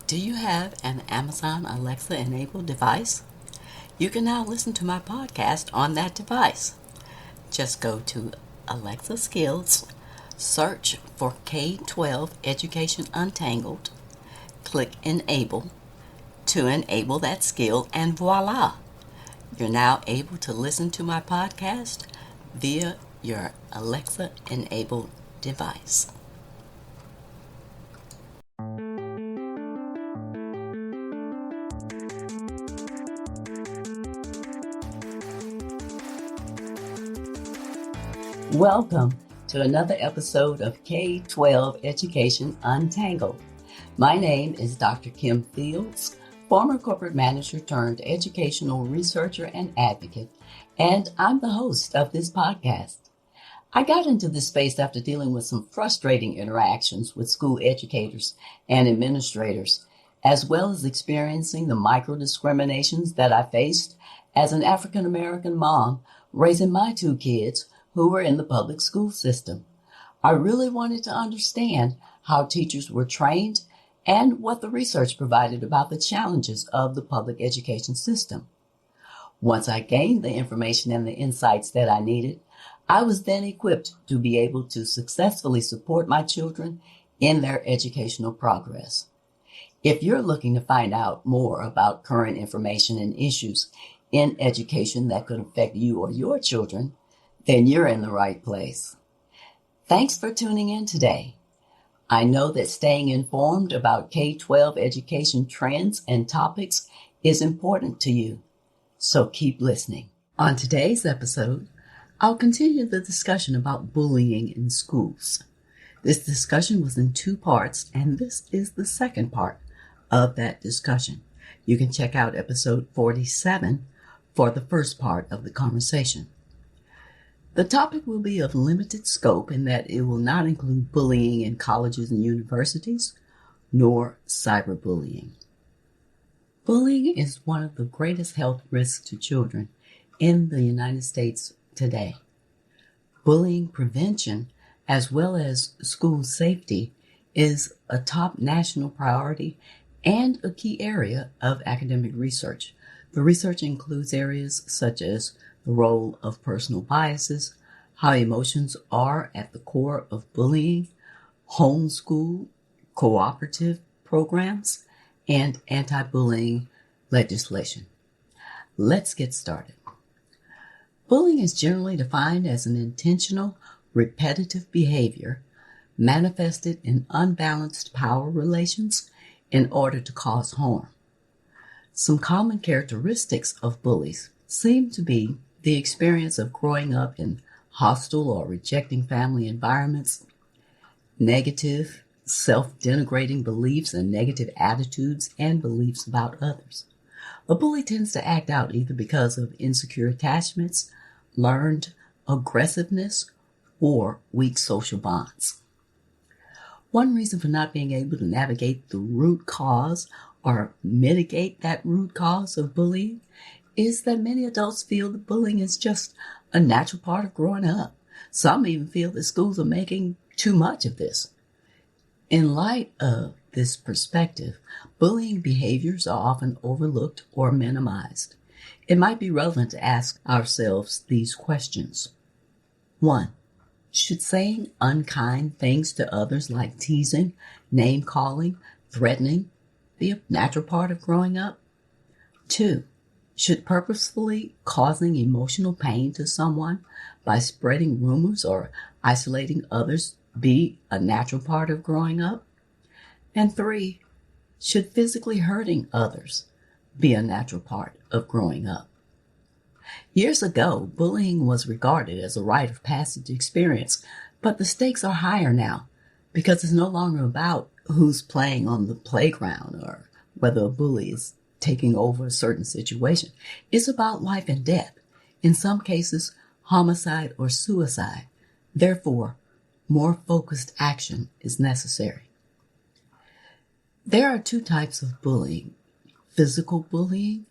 Do you have an Amazon Alexa enabled device? You can now listen to my podcast on that device. Just go to Alexa Skills, search for K-12 Education Untangled, click Enable to enable that skill, and voila! You're now able to listen to my podcast via your Alexa enabled device. Welcome to another episode of K-12 Education Untangled. My name is Dr. Kim Fields, former corporate manager turned educational researcher and advocate, and I'm the host of this podcast. I got into this space after dealing with some frustrating interactions with school educators and administrators, as well as experiencing the micro-discriminations that I faced as an African-American mom raising my two kids who were in the public school system. I really wanted to understand how teachers were trained and what the research provided about the challenges of the public education system. Once I gained the information and the insights that I needed, I was then equipped to be able to successfully support my children in their educational progress. If you're looking to find out more about current information and issues in education that could affect you or your children, then you're in the right place. Thanks for tuning in today. I know that staying informed about K-12 education trends and topics is important to you, so keep listening. On today's episode, I'll continue the discussion about bullying in schools. This discussion was in two parts, and this is the second part of that discussion. You can check out episode 47 for the first part of the conversation. The topic will be of limited scope in that it will not include bullying in colleges and universities, nor cyberbullying. Bullying is one of the greatest health risks to children in the United States today. Bullying prevention, as well as school safety, is a top national priority and a key area of academic research. The research includes areas such as the role of personal biases, how emotions are at the core of bullying, homeschool, cooperative programs, and anti-bullying legislation. Let's get started. Bullying is generally defined as an intentional, repetitive behavior manifested in unbalanced power relations in order to cause harm. Some common characteristics of bullies seem to be the experience of growing up in hostile or rejecting family environments, negative, self-denigrating beliefs and negative attitudes and beliefs about others. A bully tends to act out either because of insecure attachments, learned aggressiveness, or weak social bonds. One reason for not being able to navigate the root cause or mitigate that root cause of bullying is that many adults feel that bullying is just a natural part of growing up. Some even feel that schools are making too much of this. In light of this perspective, bullying behaviors are often overlooked or minimized. It might be relevant to ask ourselves these questions. 1. Should saying unkind things to others like teasing, name-calling, threatening be a natural part of growing up? 2. Should purposefully causing emotional pain to someone by spreading rumors or isolating others be a natural part of growing up? And 3, should physically hurting others be a natural part of growing up? Years ago, bullying was regarded as a rite of passage experience, but the stakes are higher now because it's no longer about who's playing on the playground or whether a bully is taking over a certain situation. It's about life and death. In some cases, homicide or suicide. Therefore, more focused action is necessary. There are two types of bullying: physical bullying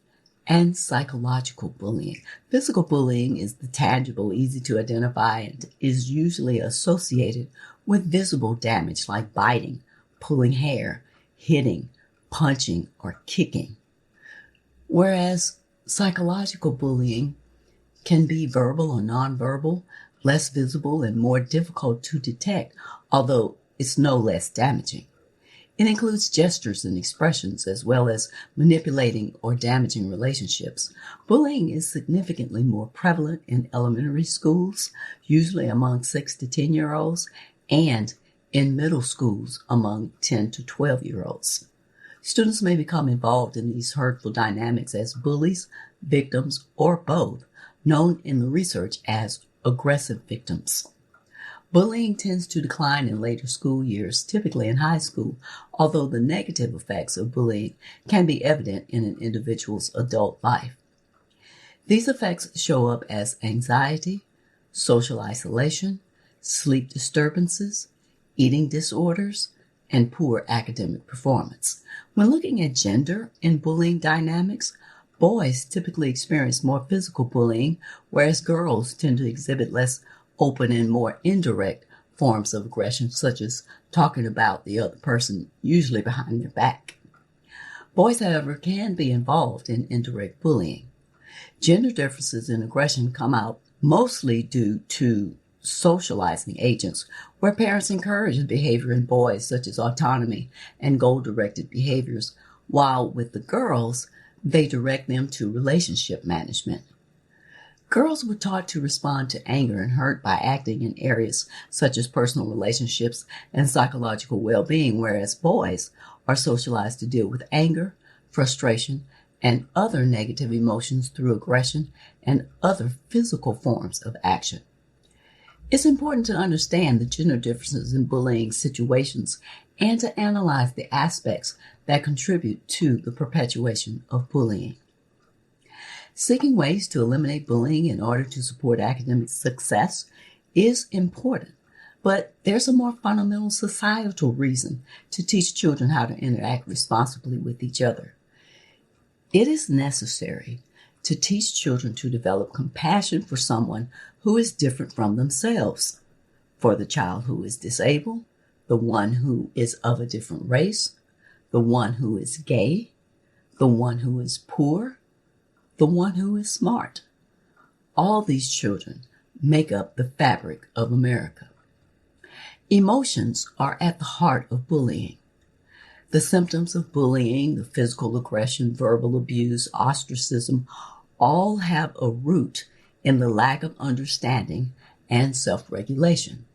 and psychological bullying. Physical bullying is the tangible, easy to identify, and is usually associated with visible damage like biting, pulling hair, hitting, punching, or kicking. Whereas psychological bullying can be verbal or nonverbal, less visible and more difficult to detect, although it's no less damaging. It includes gestures and expressions as well as manipulating or damaging relationships. Bullying is significantly more prevalent in elementary schools, usually among 6 to 10-year-olds, and in middle schools among 10 to 12-year-olds. Students may become involved in these hurtful dynamics as bullies, victims, or both, known in the research as aggressive victims. Bullying tends to decline in later school years, typically in high school, although the negative effects of bullying can be evident in an individual's adult life. These effects show up as anxiety, social isolation, sleep disturbances, eating disorders, and poor academic performance. When looking at gender in bullying dynamics, boys typically experience more physical bullying, whereas girls tend to exhibit less open and more indirect forms of aggression, such as talking about the other person, usually behind their back. Boys, however, can be involved in indirect bullying. Gender differences in aggression come out mostly due to socializing agents, where parents encourage the behavior in boys, such as autonomy and goal-directed behaviors, while with the girls, they direct them to relationship management. Girls were taught to respond to anger and hurt by acting in areas such as personal relationships and psychological well-being, whereas boys are socialized to deal with anger, frustration, and other negative emotions through aggression and other physical forms of action. It's important to understand the gender differences in bullying situations and to analyze the aspects that contribute to the perpetuation of bullying. Seeking ways to eliminate bullying in order to support academic success is important, but there's a more fundamental societal reason to teach children how to interact responsibly with each other. It is necessary to teach children to develop compassion for someone who is different from themselves, for the child who is disabled, the one who is of a different race, the one who is gay, the one who is poor, the one who is smart. All these children make up the fabric of America. Emotions are at the heart of bullying. The symptoms of bullying, the physical aggression, verbal abuse, ostracism, all have a root in the lack of understanding and self-regulation.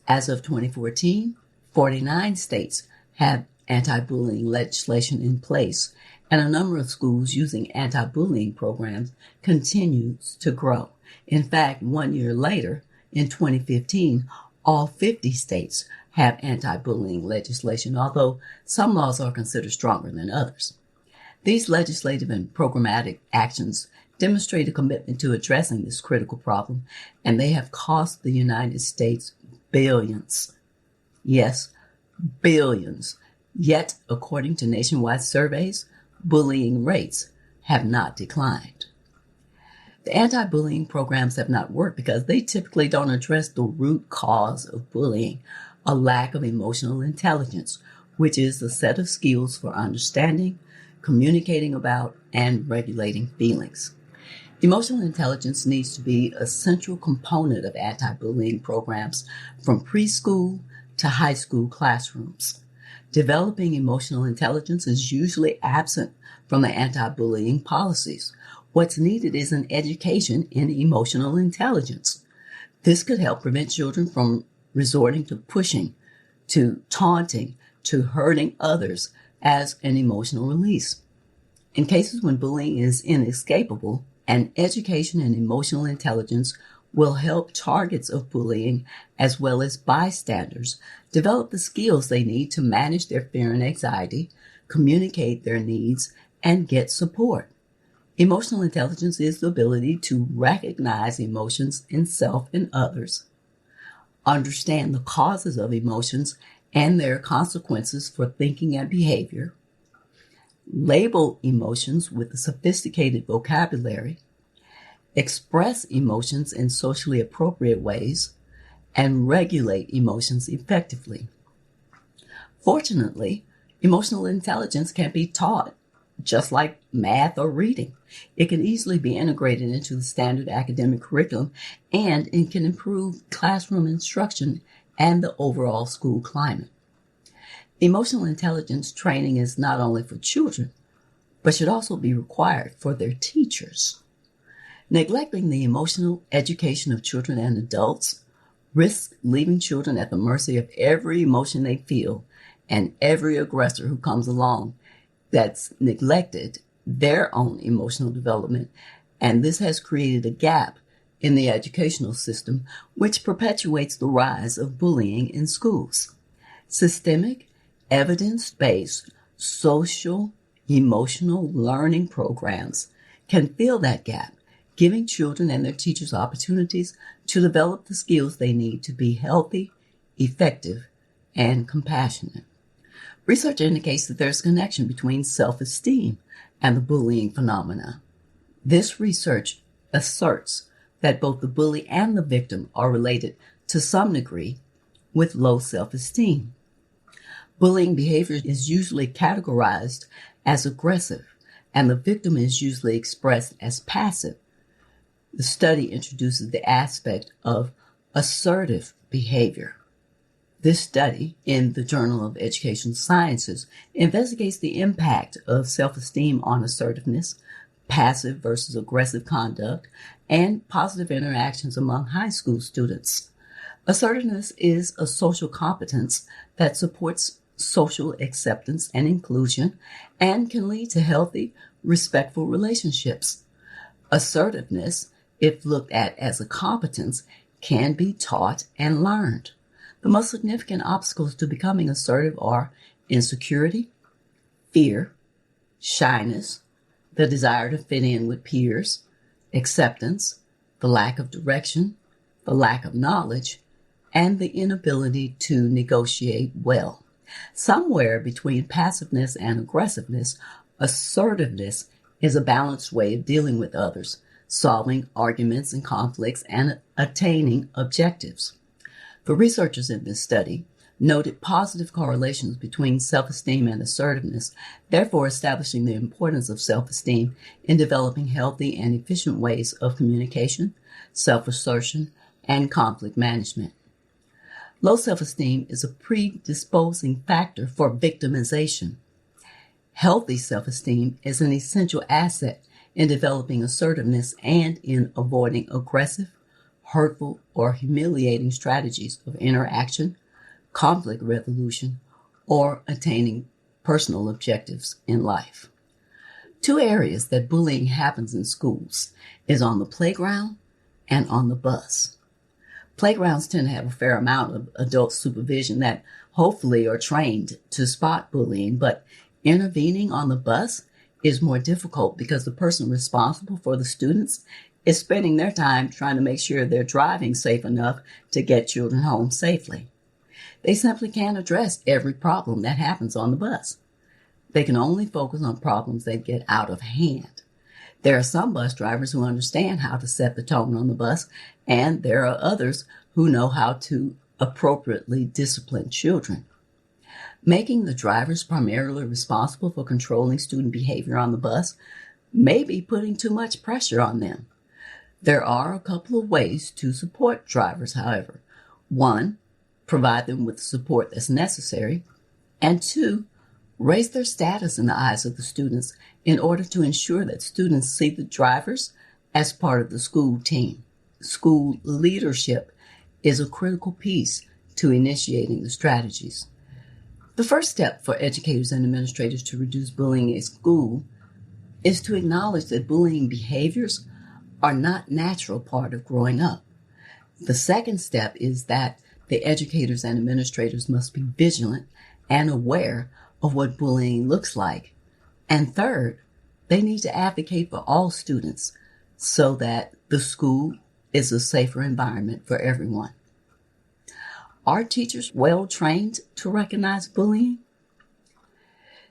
As of 2014, 49 states have anti-bullying legislation in place, and a number of schools using anti-bullying programs continues to grow. In fact, 1 year later, in 2015, all 50 states have anti-bullying legislation, although some laws are considered stronger than others. These legislative and programmatic actions demonstrate a commitment to addressing this critical problem, and they have cost the United States billions. Yes, billions. Yet, according to nationwide surveys, bullying rates have not declined. The anti-bullying programs have not worked because they typically don't address the root cause of bullying, a lack of emotional intelligence, which is a set of skills for understanding, communicating about, and regulating feelings. Emotional intelligence needs to be a central component of anti-bullying programs from preschool to high school classrooms. Developing emotional intelligence is usually absent from the anti-bullying policies. What's needed is an education in emotional intelligence. This could help prevent children from resorting to pushing, to taunting, to hurting others as an emotional release. In cases when bullying is inescapable, an education in emotional intelligence will help targets of bullying as well as bystanders develop the skills they need to manage their fear and anxiety, communicate their needs, and get support. Emotional intelligence is the ability to recognize emotions in self and others, understand the causes of emotions and their consequences for thinking and behavior, label emotions with a sophisticated vocabulary, express emotions in socially appropriate ways, and regulate emotions effectively. Fortunately, Emotional intelligence can be taught, just like math or reading. It can easily be integrated into the standard academic curriculum, and it can improve classroom instruction and the overall school climate. Emotional intelligence training is not only for children, but should also be required for their teachers. Neglecting the emotional education of children and adults risks leaving children at the mercy of every emotion they feel and every aggressor who comes along that's neglected their own emotional development. And this has created a gap in the educational system, which perpetuates the rise of bullying in schools. Systemic, evidence-based, social, emotional learning programs can fill that gap, giving children and their teachers opportunities to develop the skills they need to be healthy, effective, and compassionate. Research indicates that there's a connection between self-esteem and the bullying phenomena. This research asserts that both the bully and the victim are related to some degree with low self-esteem. Bullying behavior is usually categorized as aggressive, and the victim is usually expressed as passive. The study introduces the aspect of assertive behavior. This study in the Journal of Education Sciences investigates the impact of self-esteem on assertiveness, passive versus aggressive conduct, and positive interactions among high school students. Assertiveness is a social competence that supports social acceptance and inclusion and can lead to healthy, respectful relationships. Assertiveness, if looked at as a competence, can be taught and learned. The most significant obstacles to becoming assertive are insecurity, fear, shyness, the desire to fit in with peers, acceptance, the lack of direction, the lack of knowledge, and the inability to negotiate well. Somewhere between passiveness and aggressiveness, assertiveness is a balanced way of dealing with others, solving arguments and conflicts, and attaining objectives. The researchers in this study noted positive correlations between self-esteem and assertiveness, therefore establishing the importance of self-esteem in developing healthy and efficient ways of communication, self-assertion, and conflict management. Low self-esteem is a predisposing factor for victimization. Healthy self-esteem is an essential asset in developing assertiveness and in avoiding aggressive, hurtful, or humiliating strategies of interaction, conflict resolution, or attaining personal objectives in life. Two areas that bullying happens in schools is on the playground and on the bus. Playgrounds tend to have a fair amount of adult supervision that hopefully are trained to spot bullying, but intervening on the bus is more difficult because the person responsible for the students is spending their time trying to make sure they're driving safe enough to get children home safely. They simply can't address every problem that happens on the bus. They can only focus on problems that get out of hand. There are some bus drivers who understand how to set the tone on the bus, and there are others who know how to appropriately discipline children. Making the drivers primarily responsible for controlling student behavior on the bus may be putting too much pressure on them. There are a couple of ways to support drivers, however. One, provide them with the support that's necessary. And two, raise their status in the eyes of the students in order to ensure that students see the drivers as part of the school team. School leadership is a critical piece to initiating the strategies. The first step for educators and administrators to reduce bullying at school is to acknowledge that bullying behaviors are not a natural part of growing up. The second step is that the educators and administrators must be vigilant and aware of what bullying looks like. And third, they need to advocate for all students so that the school is a safer environment for everyone. Are teachers well trained to recognize bullying?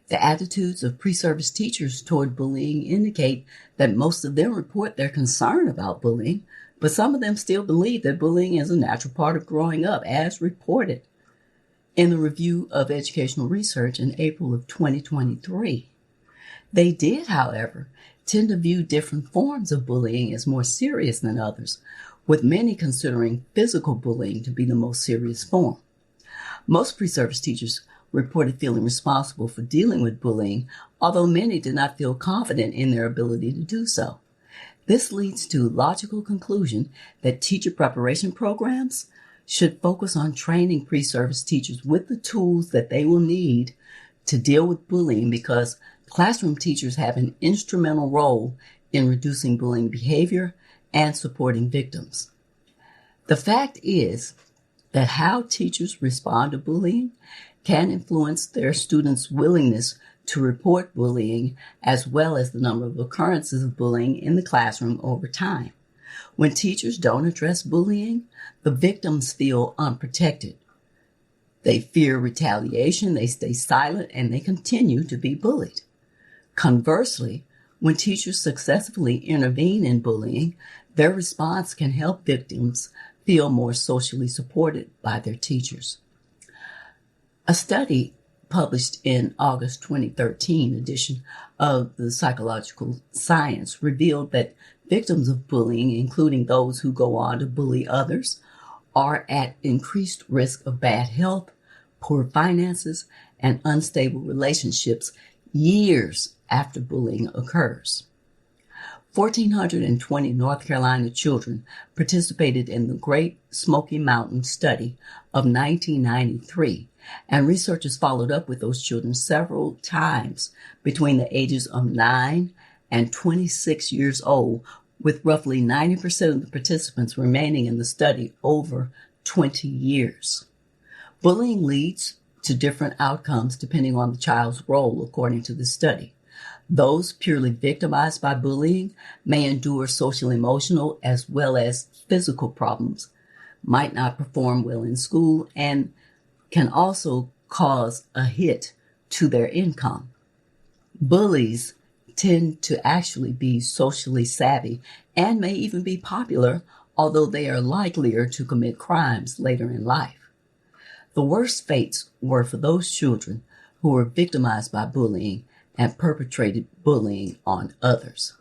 The attitudes of pre-service teachers toward bullying indicate that most of them report their concern about bullying, but some of them still believe that bullying is a natural part of growing up, as reported. in the review of educational research in April of 2023. They did, however, tend to view different forms of bullying as more serious than others, with many considering physical bullying to be the most serious form. Most pre-service teachers reported feeling responsible for dealing with bullying, although many did not feel confident in their ability to do so. This leads to the logical conclusion that teacher preparation programs should focus on training pre-service teachers with the tools that they will need to deal with bullying, because classroom teachers have an instrumental role in reducing bullying behavior and supporting victims. The fact is that how teachers respond to bullying can influence their students' willingness to report bullying, as well as the number of occurrences of bullying in the classroom over time. When teachers don't address bullying, the victims feel unprotected. They fear retaliation, they stay silent, and they continue to be bullied. Conversely, when teachers successfully intervene in bullying, their response can help victims feel more socially supported by their teachers. A study published in August 2013 edition of the Psychological Science revealed that victims of bullying, including those who go on to bully others, are at increased risk of bad health, poor finances, and unstable relationships years after bullying occurs. 1,420 North Carolina children participated in the Great Smoky Mountain Study of 1993, and researchers followed up with those children several times between the ages of 9 and 26 years old, with roughly 90% of the participants remaining in the study over 20 years. Bullying leads to different outcomes depending on the child's role, according to the study. Those purely victimized by bullying may endure social, emotional, as well as physical problems, might not perform well in school, and can also cause a hit to their income. Bullies tend to actually be socially savvy and may even be popular, although they are likelier to commit crimes later in life. The worst fates were for those children who were victimized by bullying and perpetrated bullying on others.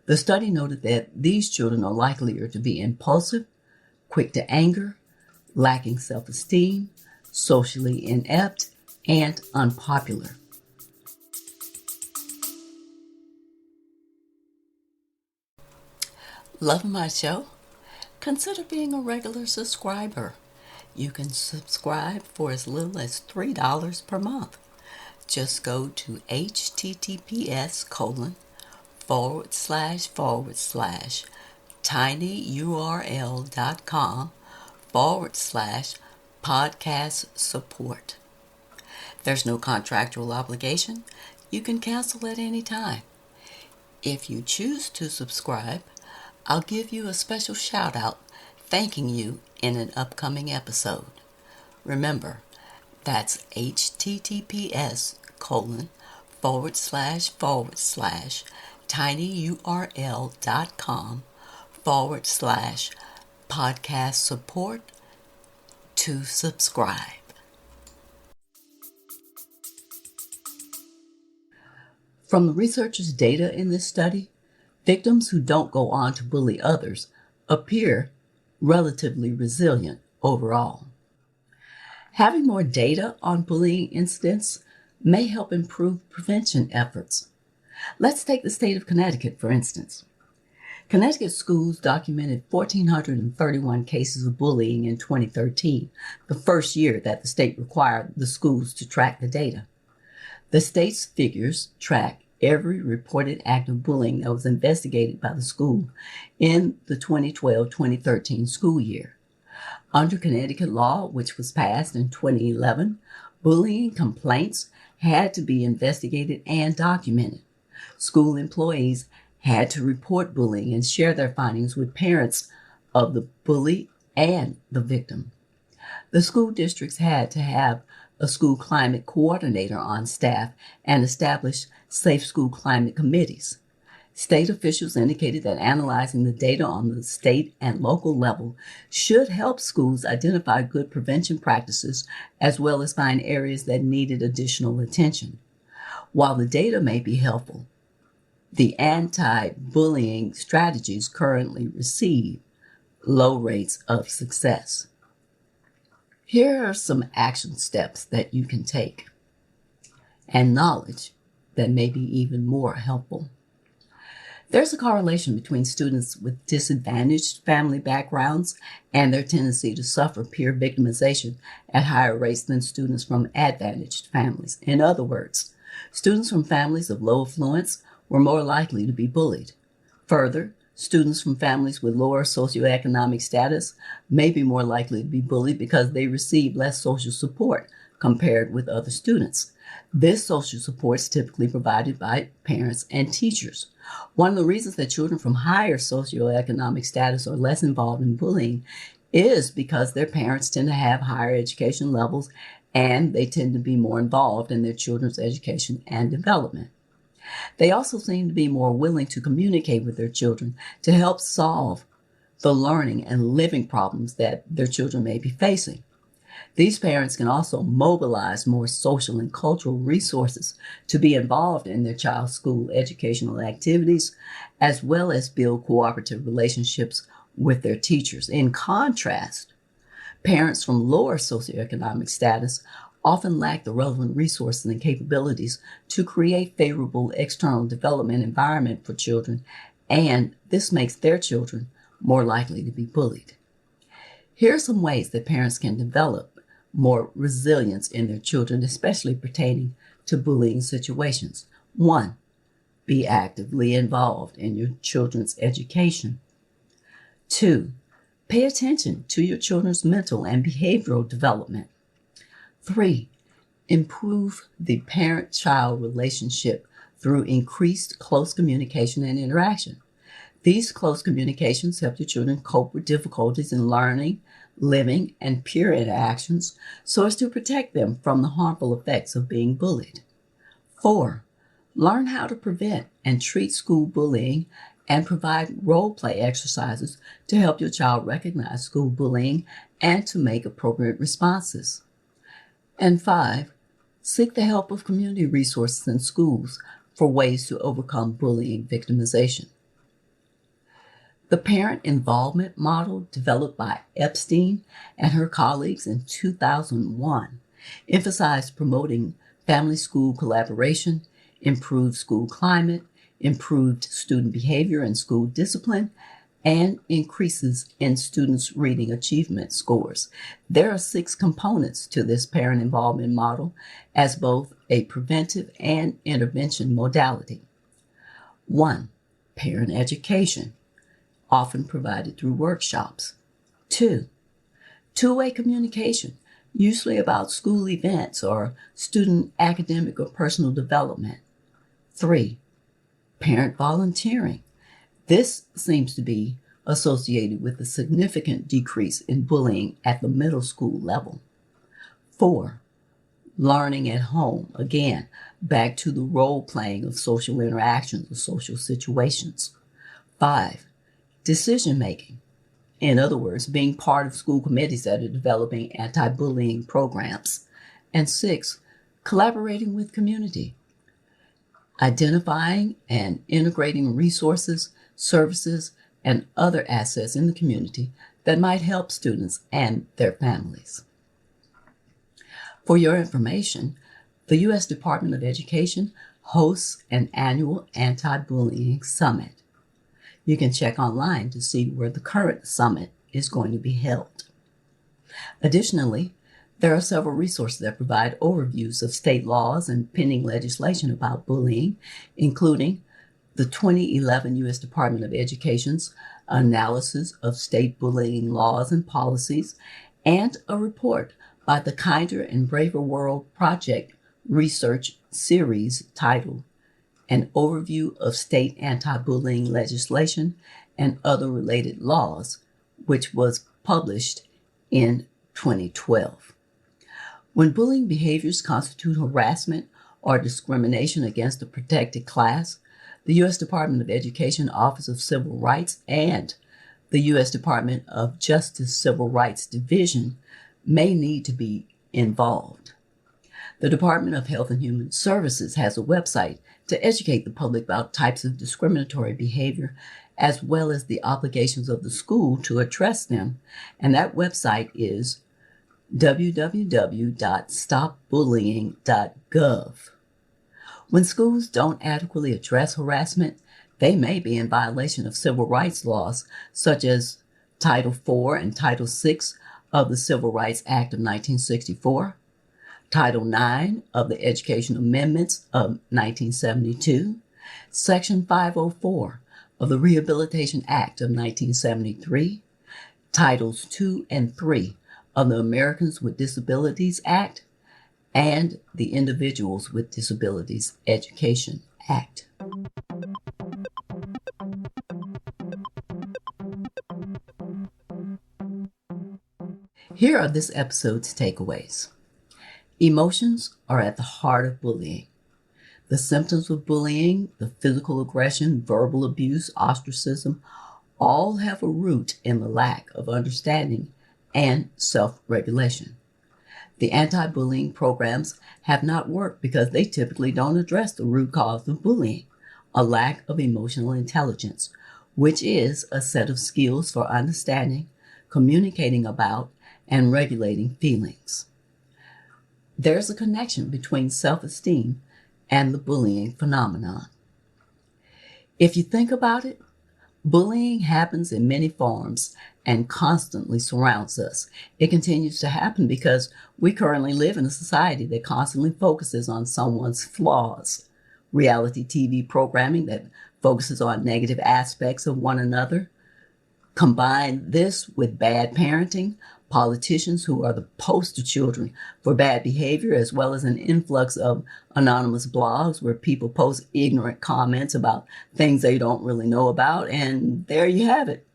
The study noted that these children are likelier to be impulsive, quick to anger, lacking self-esteem, socially inept, and unpopular. Love my show? Consider being a regular subscriber. You can subscribe for as little as $3 per month. Just go to https://tinyurl.com/podcast support. There's no contractual obligation. You can cancel at any time. If you choose to subscribe, I'll give you a special shout out thanking you in an upcoming episode. Remember, that's https://tinyurl.com/podcast support to subscribe. From the researchers' data in this study, victims who don't go on to bully others appear relatively resilient overall. Having more data on bullying incidents may help improve prevention efforts. Let's take the state of Connecticut, for instance. Connecticut schools documented 1,431 cases of bullying in 2013, the first year that the state required the schools to track the data. The state's figures track every reported act of bullying that was investigated by the school in the 2012-2013 school year. Under Connecticut law, which was passed in 2011, bullying complaints had to be investigated and documented. School employees had to report bullying and share their findings with parents of the bully and the victim. The school districts had to have a school climate coordinator on staff and establish safe school climate committees. State officials indicated that analyzing the data on the state and local level should help schools identify good prevention practices as well as find areas that needed additional attention. While the data may be helpful, the anti-bullying strategies currently receive low rates of success. Here are some action steps that you can take and knowledge that may be even more helpful. There's a correlation between students with disadvantaged family backgrounds and their tendency to suffer peer victimization at higher rates than students from advantaged families. In other words, students from families of low affluence were more likely to be bullied. Further, students from families with lower socioeconomic status may be more likely to be bullied because they receive less social support compared with other students. This social support is typically provided by parents and teachers. One of the reasons that children from higher socioeconomic status are less involved in bullying is because their parents tend to have higher education levels and they tend to be more involved in their children's education and development. They also seem to be more willing to communicate with their children to help solve the learning and living problems that their children may be facing. These parents can also mobilize more social and cultural resources to be involved in their child's school educational activities, as well as build cooperative relationships with their teachers. In contrast, parents from lower socioeconomic status often lack the relevant resources and capabilities to create favorable external development environment for children, and this makes their children more likely to be bullied. Here are some ways that parents can develop more resilience in their children, especially pertaining to bullying situations. 1, be actively involved in your children's education. 2, pay attention to your children's mental and behavioral development. 3, improve the parent-child relationship through increased close communication and interaction. These close communications help your children cope with difficulties in learning, living, and peer interactions so as to protect them from the harmful effects of being bullied. 4, learn how to prevent and treat school bullying and provide role play exercises to help your child recognize school bullying and to make appropriate responses. And 5, seek the help of community resources in schools for ways to overcome bullying victimization. The parent involvement model developed by Epstein and her colleagues in 2001 emphasized promoting family-school collaboration, improved school climate, improved student behavior and school discipline, and increases in students' reading achievement scores. There are 6 components to this parent involvement model as both a preventive and intervention modality. 1, parent education, often provided through workshops. 2, two-way communication, usually about school events or student academic or personal development. 3, parent volunteering. This seems to be associated with a significant decrease in bullying at the middle school level. 4, learning at home. Again, back to the role playing of social interactions or social situations. 5, decision making. In other words, being part of school committees that are developing anti-bullying programs. And 6, collaborating with community. Identifying and integrating resources, services, and other assets in the community that might help students and their families. For your information, the U.S. Department of Education hosts an annual anti-bullying summit. You can check online to see where the current summit is going to be held. Additionally, there are several resources that provide overviews of state laws and pending legislation about bullying, including the 2011 U.S. Department of Education's analysis of state bullying laws and policies, and a report by the Kinder and Braver World Project research series titled An Overview of State Anti-Bullying Legislation and Other Related Laws, which was published in 2012. When bullying behaviors constitute harassment or discrimination against a protected class, the U.S. Department of Education Office of Civil Rights and the U.S. Department of Justice Civil Rights Division may need to be involved. The Department of Health and Human Services has a website to educate the public about types of discriminatory behavior, as well as the obligations of the school to address them. And that website is www.stopbullying.gov. When schools don't adequately address harassment, they may be in violation of civil rights laws, such as Title IV and Title VI of the Civil Rights Act of 1964, Title IX of the Education Amendments of 1972, Section 504 of the Rehabilitation Act of 1973, Titles II and III of the Americans with Disabilities Act, and the Individuals with Disabilities Education Act. Here are this episode's takeaways. Emotions are at the heart of bullying. The symptoms of bullying, the physical aggression, verbal abuse, ostracism, all have a root in the lack of understanding and self-regulation. The anti-bullying programs have not worked because they typically don't address the root cause of bullying, a lack of emotional intelligence, which is a set of skills for understanding, communicating about, and regulating feelings. There's a connection between self-esteem and the bullying phenomenon. If you think about it, bullying happens in many forms and constantly surrounds us. It continues to happen because we currently live in a society that constantly focuses on someone's flaws. Reality TV programming that focuses on negative aspects of one another. Combine this with bad parenting, politicians who are the poster children for bad behavior, as well as an influx of anonymous blogs where people post ignorant comments about things they don't really know about, and there you have it.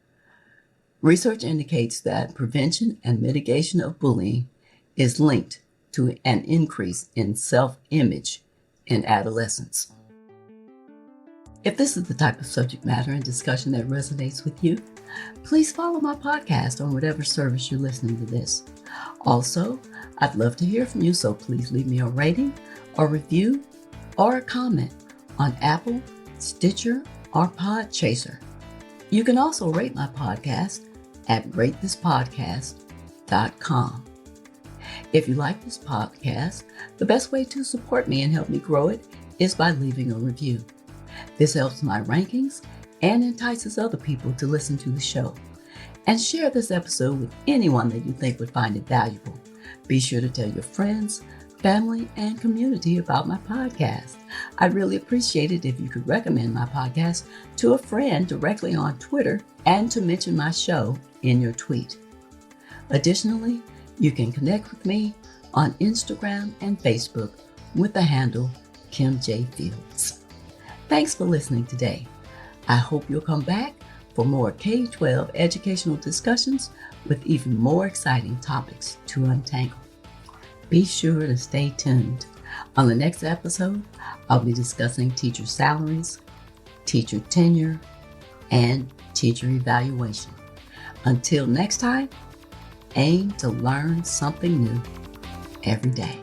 Research indicates that prevention and mitigation of bullying is linked to an increase in self-image in adolescents. If this is the type of subject matter and discussion that resonates with you, please follow my podcast on whatever service you're listening to this. Also, I'd love to hear from you, so please leave me a rating, a review, or a comment on Apple, Stitcher, or Podchaser. You can also rate my podcast at ratethispodcast.com. If you like this podcast, the best way to support me and help me grow it is by leaving a review. This helps my rankings and entices other people to listen to the show. And share this episode with anyone that you think would find it valuable. Be sure to tell your friends, family, and community about my podcast. I'd really appreciate it if you could recommend my podcast to a friend directly on Twitter and to mention my show in your tweet. Additionally, you can connect with me on Instagram and Facebook with the handle Kim J. Fields. Thanks for listening today. I hope you'll come back for more K-12 educational discussions with even more exciting topics to untangle. Be sure to stay tuned. On the next episode, I'll be discussing teacher salaries, teacher tenure, and teacher evaluation. Until next time, aim to learn something new every day.